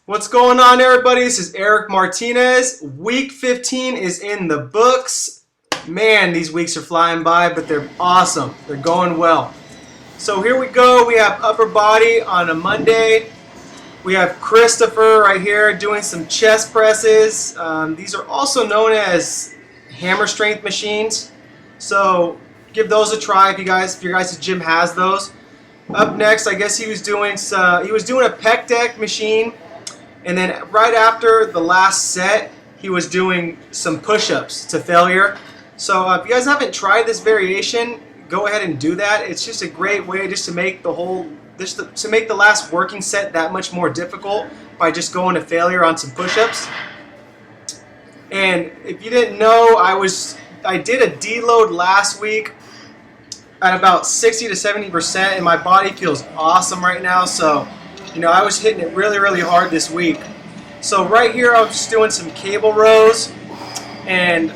What's going on, everybody? This is Eric Martinez. Week 15 is in the books. Man, these weeks are flying by, but they're awesome. They're going well. So here we go. We have upper body on a Monday. We have Christopher right here doing some chest presses. These are also known as hammer strength machines. So give those a try if your guys' gym has those. Up next, I guess he was doing a pec deck machine. And then right after the last set, he was doing some push-ups to failure. So if you guys haven't tried this variation, go ahead and do that. It's just a great way just to make to make the last working set that much more difficult by just going to failure on some push-ups. And if you didn't know, I did a deload last week at about 60 to 70%, and my body feels awesome right now. So I was hitting it really, really hard this week. So right here, I was just doing some cable rows. And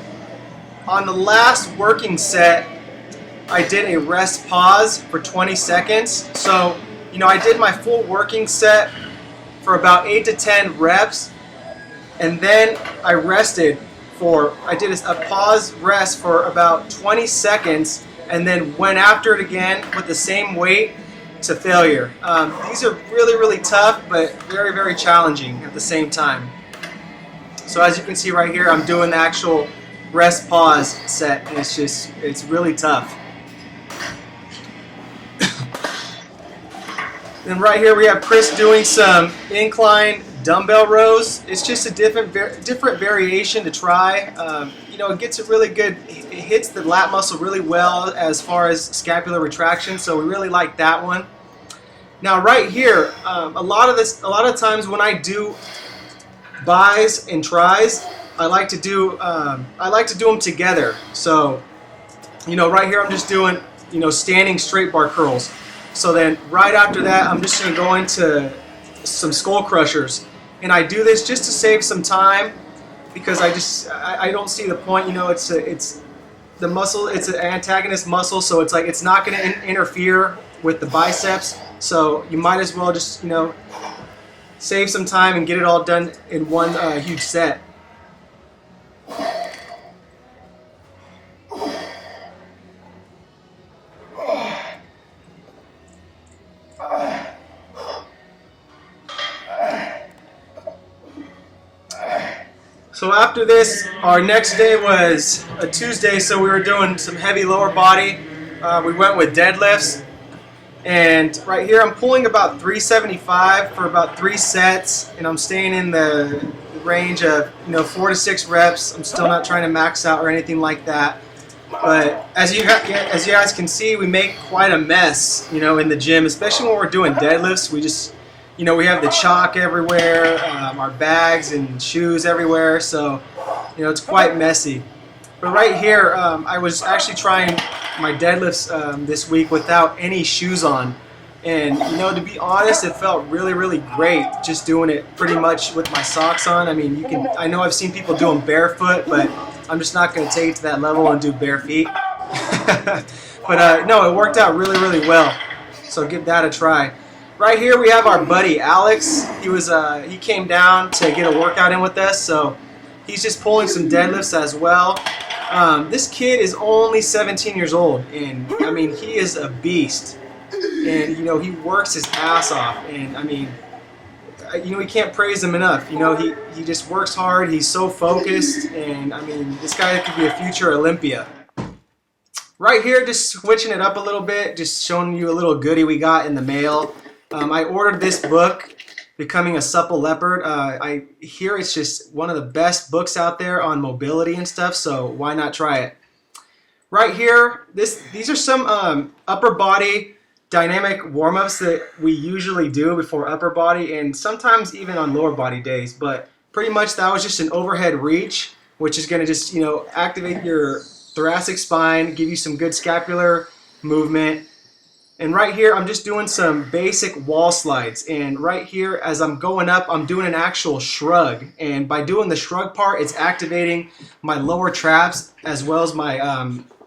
on the last working set, I did a rest pause for 20 seconds. So, I did my full working set for about 8 to 10 reps. And then I did a pause rest for about 20 seconds. And then went after it again with the same weight to failure. These are really, really tough, but very, very challenging at the same time. So as you can see right here, I'm doing the actual rest pause set, and it's really tough. Then right here we have Chris doing some incline dumbbell rows. It's just a different variation to try. It gets it hits the lat muscle really well as far as scapular retraction, so we really like that one. Now right here, a lot of times when I do bis and tris, I like to do them together. So right here I'm just doing standing straight bar curls. So then right after that, I'm just going to go into some skull crushers, and I do this just to save some time because I don't see the point. It's the muscle, it's an antagonist muscle, so it's not going to interfere with the biceps. So you might as well just save some time and get it all done in one huge set. So after this, our next day was a Tuesday, so we were doing some heavy lower body. We went with deadlifts. And right here I'm pulling about 375 for about 3 sets, and I'm staying in the range of 4 to 6 reps. I'm still not trying to max out or anything like that. But as you guys can see, we make quite a mess in the gym, especially when we're doing deadlifts. We just we have the chalk everywhere, our bags and shoes everywhere, so it's quite messy. But right here, I was actually trying my deadlifts this week without any shoes on, and to be honest, it felt really, really great just doing it pretty much with my socks on. I mean, I know I've seen people do them barefoot, but I'm just not going to take it to that level and do bare feet. But no, it worked out really, really well, so give that a try. Right here we have our buddy Alex. He came down to get a workout in with us, so he's just pulling some deadlifts as well. This kid is only 17 years old, and I mean, he is a beast. And he works his ass off, and I mean, we can't praise him enough. He just works hard. He's so focused, and I mean, this guy could be a future Olympia. Right here, just switching it up a little bit, just showing you a little goodie we got in the mail. I ordered this book, Becoming a Supple Leopard. I hear it's just one of the best books out there on mobility and stuff, so why not try it? Right here, these are some upper body dynamic warm-ups that we usually do before upper body, and sometimes even on lower body days, but pretty much that was just an overhead reach, which is going to just activate your thoracic spine, give you some good scapular movement. And right here, I'm just doing some basic wall slides. And right here, as I'm going up, I'm doing an actual shrug. And by doing the shrug part, it's activating my lower traps as well as my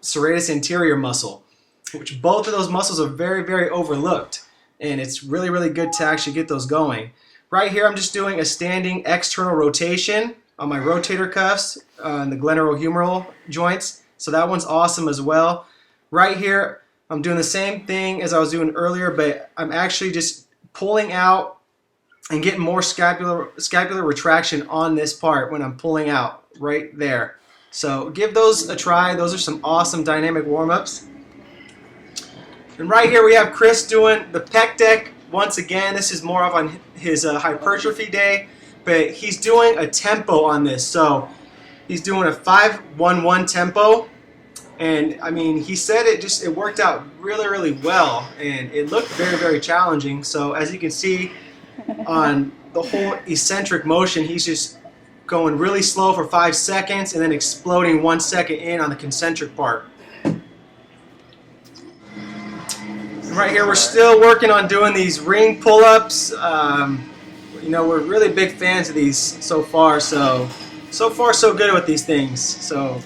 serratus anterior muscle, which both of those muscles are very, very overlooked. And it's really, really good to actually get those going. Right here I'm just doing a standing external rotation on my rotator cuffs and the glenohumeral joints. So that one's awesome as well. Right here I'm doing the same thing as I was doing earlier, but I'm actually just pulling out and getting more scapular retraction on this part when I'm pulling out right there. So give those a try. Those are some awesome dynamic warm-ups. And right here we have Chris doing the pec deck. Once again, this is more of on his hypertrophy day, but he's doing a tempo on this. So he's doing a 5-1-1 tempo. And I mean, he said it worked out really well, and it looked very challenging. So as you can see on the whole eccentric motion, he's just going really slow for 5 seconds and then exploding 1 second in on the concentric part. And right here we're still working on doing these ring pull-ups. You know, we're really big fans of these so far. So far so good with these things. So.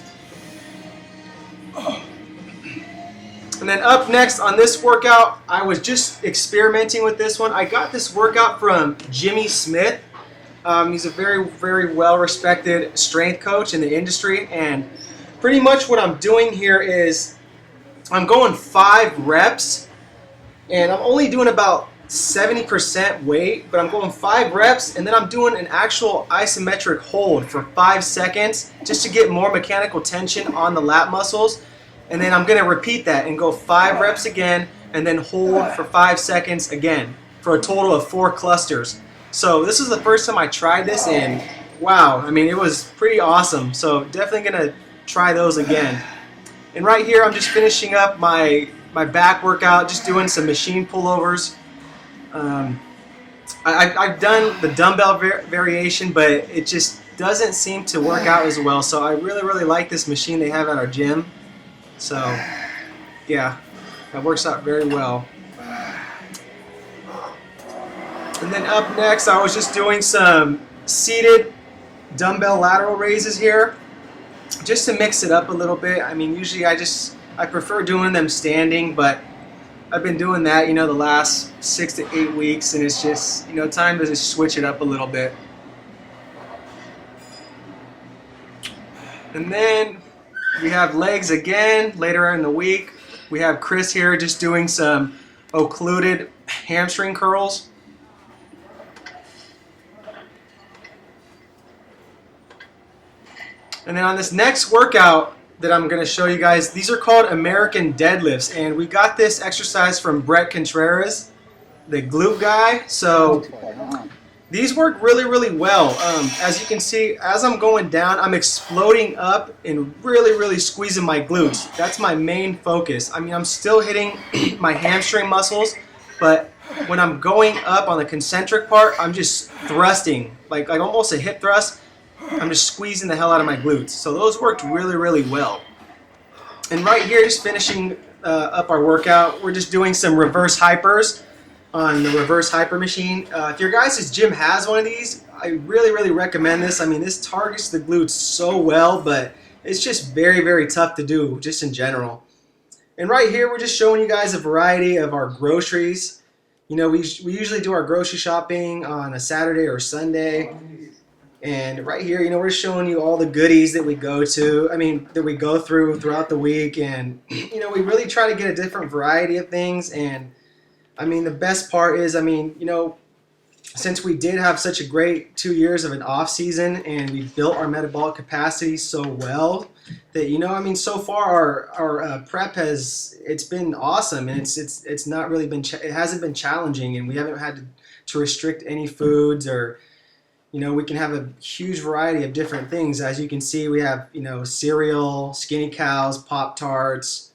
And then up next on this workout, I was just experimenting with this one. I got this workout from Jimmy Smith. He's a very well-respected strength coach in the industry, and pretty much what I'm doing here is I'm going 5 reps, and I'm only doing about 70% weight, but I'm going 5 reps, and then I'm doing an actual isometric hold for 5 seconds just to get more mechanical tension on the lat muscles. And then I'm going to repeat that and go 5 reps again and then hold for 5 seconds again for a total of 4 clusters. So this is the first time I tried this, and wow, I mean, it was pretty awesome. So definitely going to try those again. And right here I'm just finishing up my back workout, just doing some machine pullovers. I've done the dumbbell variation, but it just doesn't seem to work out as well. So I really like this machine they have at our gym. So, yeah, that works out very well. And then up next, I was just doing some seated dumbbell lateral raises here, just to mix it up a little bit. I mean, usually I prefer doing them standing, but I've been doing that, you know, the last 6 to 8 weeks, and it's just, you know, time to just switch it up a little bit. And then we have legs again later in the week. We have Chris here just doing some occluded hamstring curls. And then on this next workout that I'm going to show you guys, these are called American deadlifts. And we got this exercise from Brett Contreras, the glute guy. So these work really well. As you can see, as I'm going down, I'm exploding up and really squeezing my glutes. That's my main focus. I mean, I'm still hitting my hamstring muscles, but when I'm going up on the concentric part, I'm just thrusting, like almost a hip thrust. I'm just squeezing the hell out of my glutes. So those worked really well. And right here, just finishing up our workout, we're just doing some reverse hypers on the reverse hyper machine. If your guys' gym has one of these, I really recommend this. I mean, this targets the glutes so well, but it's just very tough to do just in general. And right here, we're just showing you guys a variety of our groceries. You know, we usually do our grocery shopping on a Saturday or Sunday. And right here, you know, we're showing you all the goodies that we go through throughout the week. And, you know, we really try to get a different variety of things. And I mean, the best part is, I mean, you know, since we did have such a great 2 years of an off season and we built our metabolic capacity so well that, you know, I mean, so far our prep it's been awesome, and it's not really been, it hasn't been challenging, and we haven't had to restrict any foods, or, you know, we can have a huge variety of different things. As you can see, we have, you know, cereal, Skinny Cows, Pop-Tarts,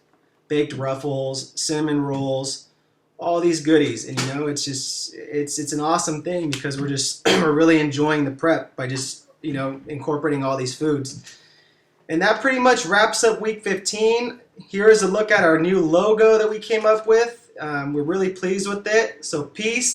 baked Ruffles, cinnamon rolls, all these goodies. And, you know, it's just, it's an awesome thing because we're really enjoying the prep by just, you know, incorporating all these foods. And that pretty much wraps up week 15. Here is a look at our new logo that we came up with. We're really pleased with it. So peace.